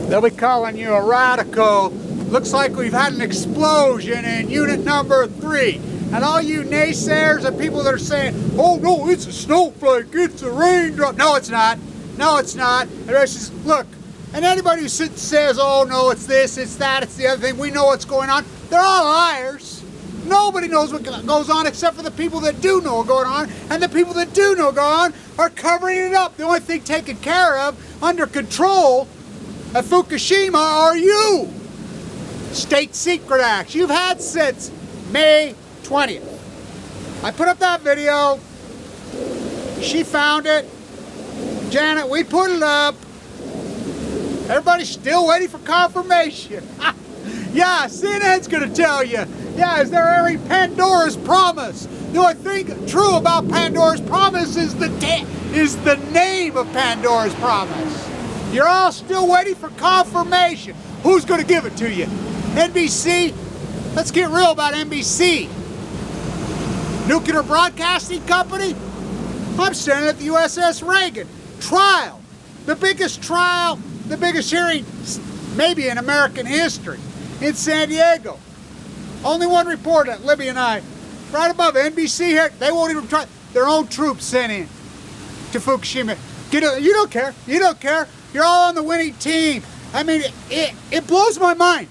They'll be calling you a radical. Looks like we've had an explosion in unit number 3. And all you naysayers and people that are saying, oh no, it's a snowflake, it's a raindrop. No, it's not. No, it's not. And the rest is, look, and anybody who sits and says, oh no, it's this, it's that, it's the other thing, we know what's going on, they're all liars. Nobody knows what goes on except for the people that do know what's going on, and the people that do know what's going on are covering it up. The only thing taken care of, under control at Fukushima are you. State Secret Acts you've had since May 20th. I put up that video. She found it. Janet, we put it up. Everybody's still waiting for confirmation. Yeah, CNN's gonna tell you. Yeah, is there any Pandora's promise? The only thing true about Pandora's promise is the name of Pandora's promise. You're all still waiting for confirmation. Who's gonna give it to you? NBC? Let's get real about NBC. Nuclear Broadcasting Company? I'm standing at the USS Reagan. Trial. The biggest trial, the biggest hearing maybe in American history in San Diego. Only one reporter, Libby and I, right above NBC here. They won't even try. Their own troops sent in to Fukushima. You don't care. You don't care. You're all on the winning team. I mean, it blows my mind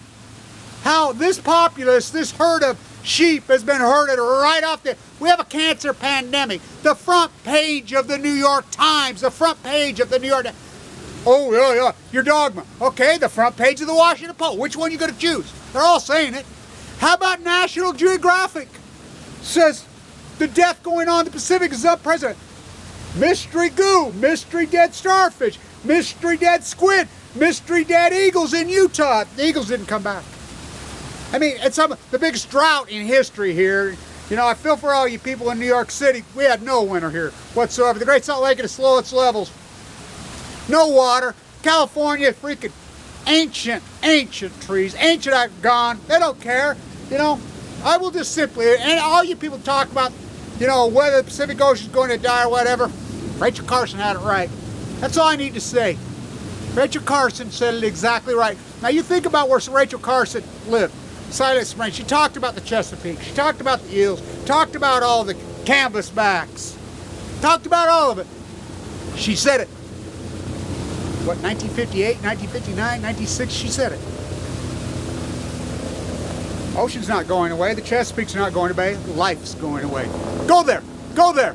how this populace, this herd of sheep has been herded right off the... We have a cancer pandemic. The front page of the New York Times, the front page of the New York... Oh, yeah, your dogma. Okay, the front page of the Washington Post. Which one you going to choose? They're all saying it. How about National Geographic? Says the death going on in the Pacific is up, President. Mystery goo, mystery dead starfish, mystery dead squid, mystery dead eagles in Utah. The eagles didn't come back. I mean, it's the biggest drought in history here. You know, I feel for all you people in New York City. We had no winter here whatsoever. The Great Salt Lake at its lowest levels. No water. California, freaking ancient trees. Ancient, gone. They don't care. You know, I will just simply, and all you people talk about, you know, whether the Pacific Ocean is going to die or whatever. Rachel Carson had it right. That's all I need to say. Rachel Carson said it exactly right. Now you think about where Rachel Carson lived. Silent Spring. She talked about the Chesapeake. She talked about the eels. Talked about all the canvas backs. Talked about all of it. She said it. What, 1958, 1959, 1960? She said it. Ocean's not going away. The Chesapeake's not going away. Life's going away. Go there. Go there.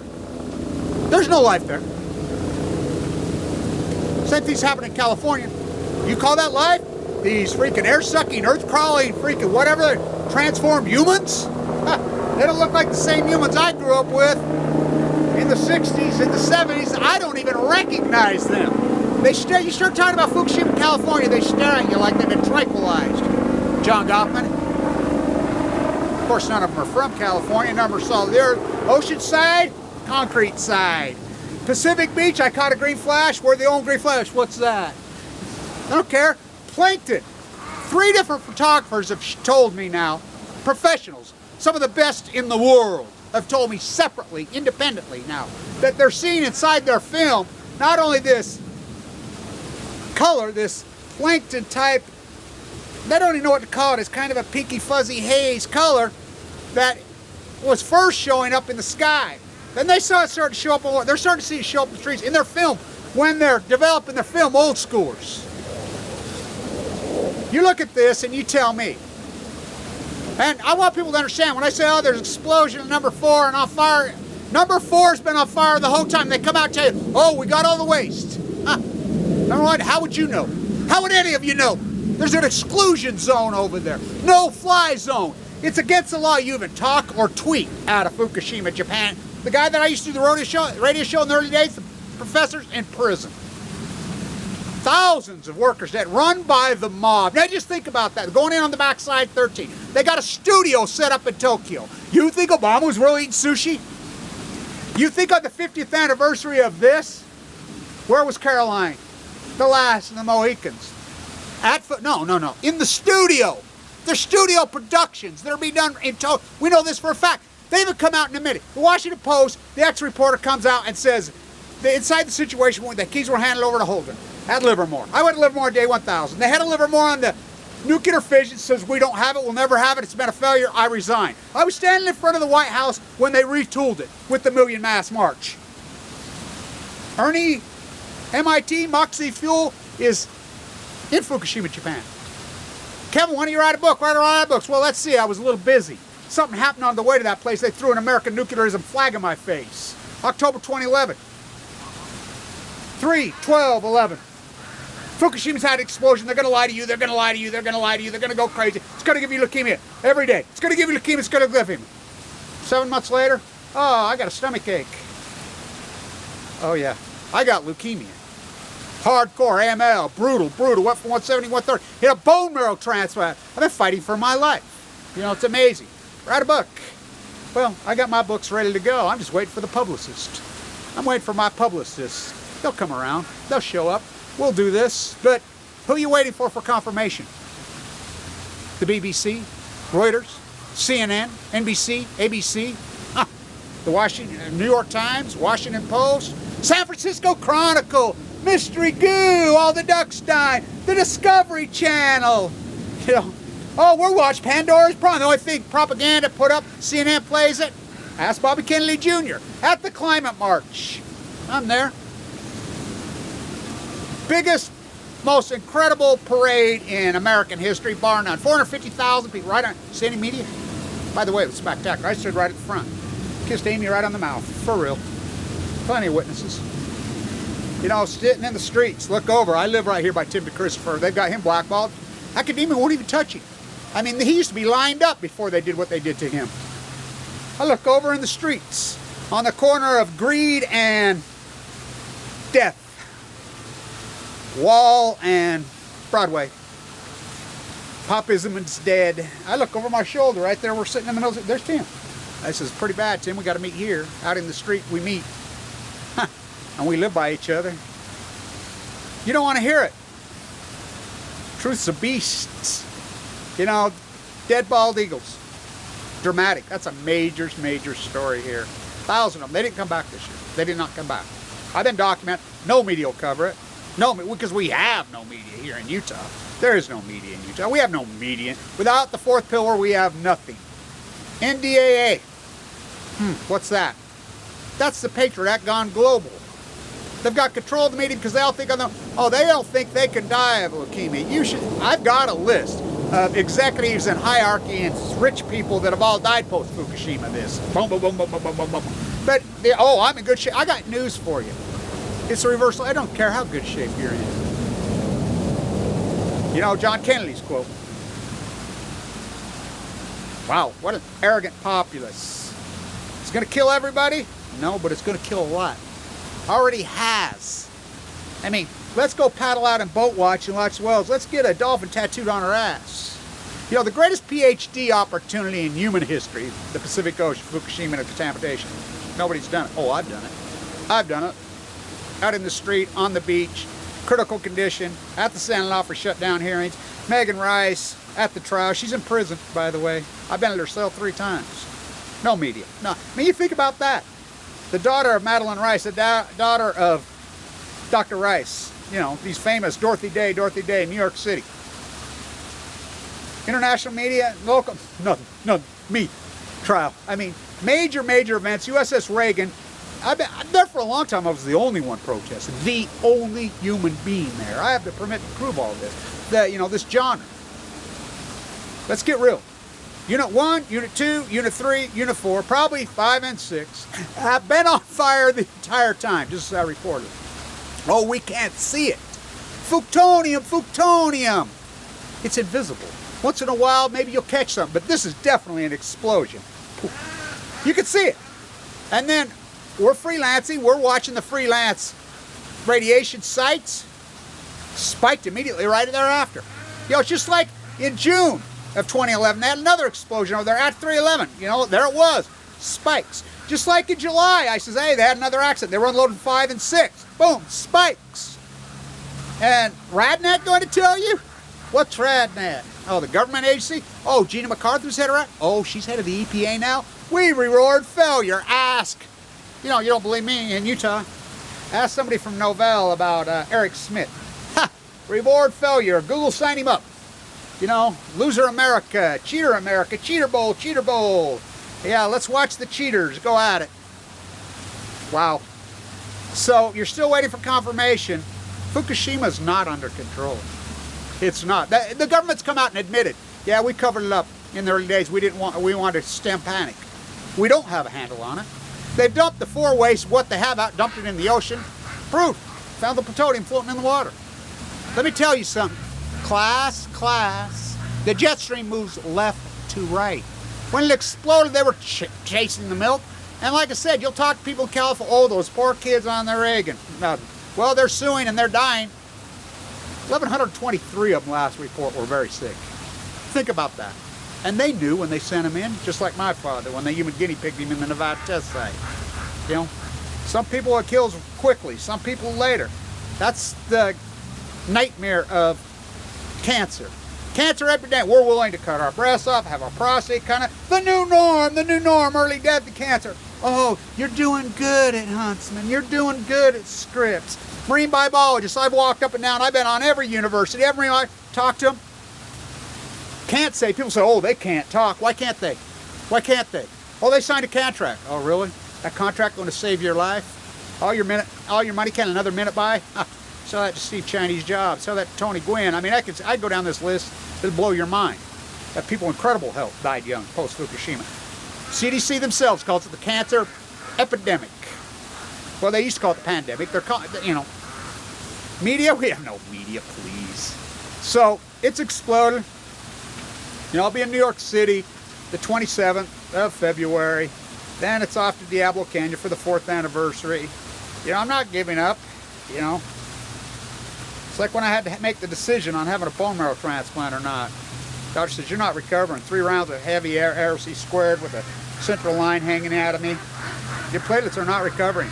There's no life there. Same thing's happening in California. You call that life? These freaking air-sucking, earth-crawling, freaking whatever, transformed humans? They don't look like the same humans I grew up with in the 60s and the 70s. I don't even recognize them. You start talking about Fukushima, California, they stare at you like they've been tranquilized. John Goffman. Of course, none of them are from California. None of them are solid. They're ocean side, concrete side. Pacific Beach, I caught a green flash. Where'd they own green flash? What's that? I don't care. Plankton. 3 different photographers have told me now, professionals, some of the best in the world, have told me separately, independently now, that they're seeing inside their film not only this color, this plankton type, they don't even know what to call it, it's kind of a pinky fuzzy haze color that was first showing up in the sky. Then they saw it start to show up, they're starting to see it show up in the trees in their film when they're developing their film, old schoolers. You look at this and you tell me. And I want people to understand, when I say, oh, there's an explosion at number 4 and on fire, number 4's been on fire the whole time. They come out and tell you, oh, we got all the waste. Huh. Number one, how would you know? How would any of you know? There's an exclusion zone over there. No fly zone. It's against the law you even talk or tweet out of Fukushima, Japan. The guy that I used to do the radio show in the early days, the professor's in prison. Thousands of workers that run by the mob. Now just think about that. Going in on the backside 13. They got a studio set up in Tokyo. You think Obama was really eating sushi? You think on the 50th anniversary of this, where was Caroline? The last of the Mohicans. No. In the studio. They're studio productions. They're being done in Tokyo. We know this for a fact. They even come out and admit it. The Washington Post, the ex-reporter comes out and says, inside the situation when the keys were handed over to Holden at Livermore. I went to Livermore day 1000. They had a Livermore on the nuclear fission, says we don't have it, we'll never have it, it's been a failure, I resign. I was standing in front of the White House when they retooled it with the Million Mass March. Ernie, MIT, Moxie Fuel is in Fukushima, Japan. Kevin, why don't you write a book? Why don't I write books? Well, let's see, I was a little busy. Something happened on the way to that place. They threw an American nuclearism flag in my face. October 2011. 3/12/11. Fukushima's had an explosion. They're going to lie to you. They're going to lie to you. They're going to lie to you. They're going to go crazy. It's going to give you leukemia every day. It's going to give you leukemia. It's going to give him. 7 months later, oh, I got a stomach ache. Oh, yeah. I got leukemia. Hardcore, AML, brutal, went from 170, 130. Hit a bone marrow transplant. I've been fighting for my life. You know, it's amazing. Write a book. Well, I got my books ready to go. I'm just waiting for the publicist. I'm waiting for my publicist. They'll come around. They'll show up. We'll do this. But who are you waiting for confirmation? The BBC, Reuters, CNN, NBC, ABC, the New York Times, Washington Post, San Francisco Chronicle, Mystery Goo, All the Ducks Died, the Discovery Channel. You know, oh, we're watching Pandora's Prom. The only thing propaganda put up, CNN plays it. Ask Bobby Kennedy Jr. at the Climate March. I'm there. Biggest, most incredible parade in American history, bar none. 450,000 people right on. See any media? By the way, it was spectacular. I stood right at the front. Kissed Amy right on the mouth. For real. Plenty of witnesses. You know, sitting in the streets. Look over. I live right here by Tim DeChristopher. They've got him blackballed. Academia won't even touch him. I mean, he used to be lined up before they did what they did to him. I look over in the streets on the corner of Greed and Death. Wall and Broadway. Popism is dead. I look over my shoulder right there. We're sitting in the middle. There's Tim. I says, pretty bad, Tim. We got to meet here. Out in the street, we meet. And we live by each other. You don't want to hear it. Truth's a beast. You know, dead bald eagles. Dramatic. That's a major story here. 1,000 of them. They didn't come back this year. They did not come back. I've been documenting. No media will cover it. No, because we have no media here in Utah. There is no media in Utah. We have no media. Without the fourth pillar, we have nothing. NDAA. What's that? That's the Patriot Act gone global. They've got control of the media because they all think they don't think they can die of leukemia. I've got a list of executives and hierarchy and rich people that have all died post Fukushima. This. Boom, boom, boom, boom, boom, boom, boom, boom. But I'm in good shape. I got news for you. It's a reversal. I don't care how good shape you're in. You know, John Kennedy's quote. Wow, what an arrogant populace. It's going to kill everybody? No, but it's going to kill a lot. Already has. I mean, let's go paddle out and boat watch and watch the whales. Let's get a dolphin tattooed on our ass. You know, the greatest PhD opportunity in human history, the Pacific Ocean, Fukushima and contamination. Nobody's done it. Oh, I've done it. I've done it. Out in the street, on the beach, critical condition, at the Senate law for shutdown hearings. Megan Rice at the trial. She's in prison, by the way. I've been in her cell 3 times. No media. No. I mean, you think about that. The daughter of Madeline Rice, the daughter of Dr. Rice. You know, these famous Dorothy Day, New York City. International media, local, nothing, me. Trial. I mean, major events. USS Reagan. I've been there for a long time. I was the only one protesting. The only human being there. I have the permit to prove all this. You know, this genre. Let's get real. Unit 1, Unit 2, Unit 3, Unit 4, probably 5 and 6 have been on fire the entire time, just as I reported. Oh, we can't see it. Fuktonium. It's invisible. Once in a while, maybe you'll catch something, but this is definitely an explosion. You can see it. And then we're freelancing. We're watching the freelance radiation sites. Spiked immediately right thereafter. You know, it's just like in June of 2011, they had another explosion over there at 311. You know, there it was. Spikes. Just like in July, I says, hey, they had another accident. They were unloading 5 and 6. Boom, spikes. And RadNet going to tell you? What's RadNet? Oh, the government agency? Oh, Gina McArthur's head of RadNet? Oh, she's head of the EPA now? We reward failure. Ask. You know, you don't believe me in Utah. Ask somebody from Novell about Eric Schmidt. Ha! Reward failure. Google signed him up. You know, loser America, cheater bowl, cheater bowl. Yeah, let's watch the cheaters go at it. Wow. So you're still waiting for confirmation. Fukushima's not under control. It's not. The government's come out and admitted, yeah, we covered it up in the early days. We wanted to stem panic. We don't have a handle on it. They've dumped the 4 waste, what they have out, dumped it in the ocean. Proof. Found the plutonium floating in the water. Let me tell you something. Class. The jet stream moves left to right. When it exploded, they were chasing the milk. And like I said, you'll talk to people in California, oh, those poor kids on their egg. And, well, they're suing and they're dying. 1,123 of them last report were very sick. Think about that. And they knew when they sent him in, just like my father, when they human guinea pigged him in the Nevada test site. You know, some people it kills quickly, some people later. That's the nightmare of cancer. Cancer epidemic. We're willing to cut our breasts off, have our prostate kind of the new norm, early death of cancer. Oh, you're doing good at Huntsman. You're doing good at Scripps. Marine biologists, I've walked up and down. I've been on every university, every I talked to them. Can't say. People say, oh, they can't talk. Why can't they? Why can't they? Oh, they signed a contract. Oh, really? That contract going to save your life? All your money, can another minute buy? Sell that to Steve Chinese jobs. Sell that to Tony Gwynn. I mean, I'd go down this list. It'll blow your mind. That people in incredible health died young post Fukushima. CDC themselves calls it the cancer epidemic. Well, they used to call it the pandemic. They're you know, media. We have no media, please. So it's exploded. You know, I'll be in New York City the 27th of February. Then it's off to Diablo Canyon for the 4th anniversary. You know, I'm not giving up, you know. It's like when I had to make the decision on having a bone marrow transplant or not. Doctor says, you're not recovering. 3 rounds of heavy ROC squared with a central line hanging out of me. Your platelets are not recovering.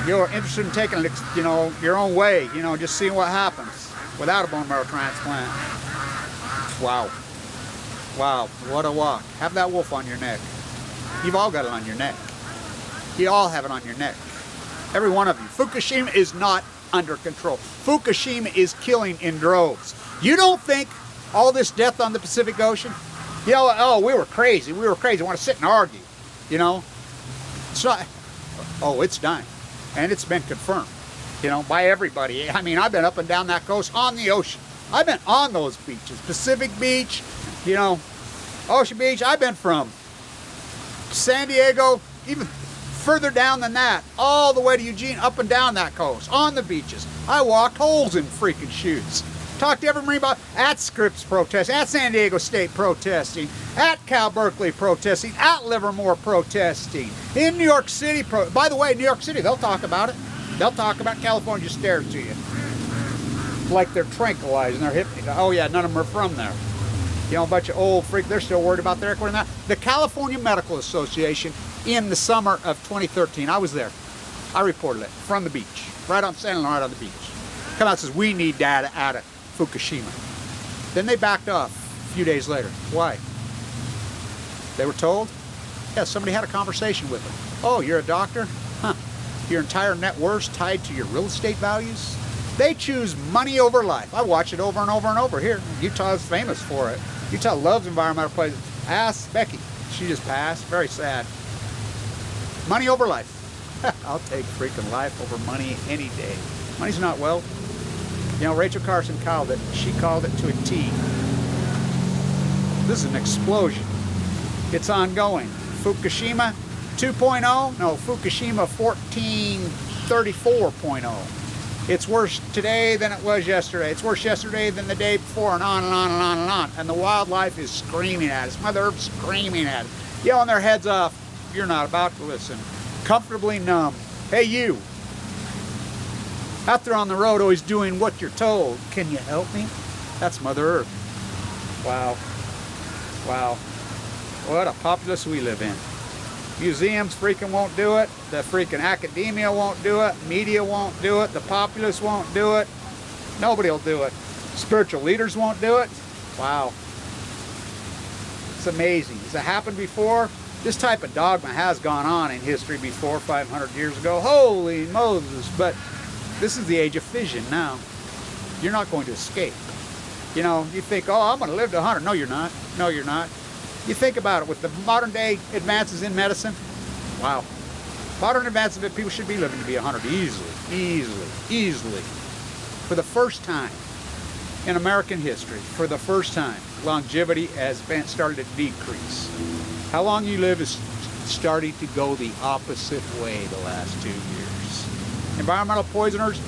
You're interested in taking it, you know, your own way, you know, just seeing what happens without a bone marrow transplant. Wow. Wow, what a walk. Have that wolf on your neck. You've all got it on your neck. You all have it on your neck. Every one of you. Fukushima is not under control. Fukushima is killing in droves. You don't think all this death on the Pacific Ocean, you know, oh, we were crazy. We want to sit and argue, you know. It's not, oh, it's dying. And it's been confirmed, you know, by everybody. I mean, I've been up and down that coast on the ocean. I've been on those beaches. Pacific Beach, you know, Ocean Beach. I've been from San Diego, even further down than that, all the way to Eugene, up and down that coast, on the beaches. I walked holes in freaking shoes. Talked to every Marine at Scripps protesting, at San Diego State protesting, at Cal Berkeley protesting, at Livermore protesting, in New York City. By the way, New York City, they'll talk about it. They'll talk about California just stares to you. Like they're tranquilizing, they're hypnotizing. Oh yeah, none of them are from there. You know, a bunch of old freaks, they're still worried about their equity. The California Medical Association in the summer of 2013, I was there. I reported it from the beach, right on the beach. Come out and says, we need data out of Fukushima. Then they backed off a few days later. Why? They were told? Yeah, somebody had a conversation with them. Oh, you're a doctor? Huh. Your entire net worth's tied to your real estate values? They choose money over life. I watch it over and over and over. Here, Utah's famous for it. Utah loves environmental places. Ask Becky. She just passed. Very sad. Money over life. I'll take freaking life over money any day. Money's not wealth. You know, Rachel Carson called it. She called it to a T. This is an explosion. It's ongoing. Fukushima 2.0? No, Fukushima 1434.0. It's worse today than it was yesterday. It's worse yesterday than the day before, and on and on and on and on. And the wildlife is screaming at us. Mother Earth's screaming at us. Yelling their heads off. You're not about to listen. Comfortably numb. Hey, you. Out there on the road always doing what you're told. Can you help me? That's Mother Earth. Wow. Wow. What a populace we live in. Museums freaking won't do it. The freaking academia won't do it. Media won't do it. The populace won't do it. Nobody will do it. Spiritual leaders won't do it. Wow. It's amazing. Has it happened before? This type of dogma has gone on in history before, 500 years ago. Holy Moses! But this is the age of fission now. You're not going to escape. You know, you think, oh, I'm going to live to 100. No, you're not. No, you're not. You think about it, with the modern day advances in medicine, wow. Modern advances, people should be living to be 100 easily. For the first time in American history, for the first time, longevity has started to decrease. How long you live is starting to go the opposite way the last 2 years. Environmental poisoners,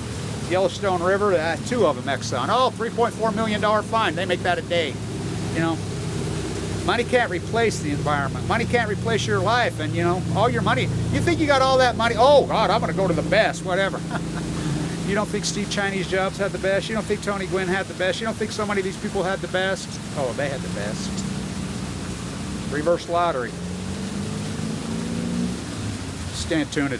Yellowstone River, 2 of them, Exxon. Oh, $3.4 million fine. They make that a day. You know, money can't replace the environment. Money can't replace your life. And, you know, all your money. You think you got all that money? Oh, God, I'm going to go to the best, whatever. You don't think Steve Chinese Jobs had the best? You don't think Tony Gwynn had the best? You don't think so many of these people had the best? Oh, they had the best. Reverse lottery. Stand tuned.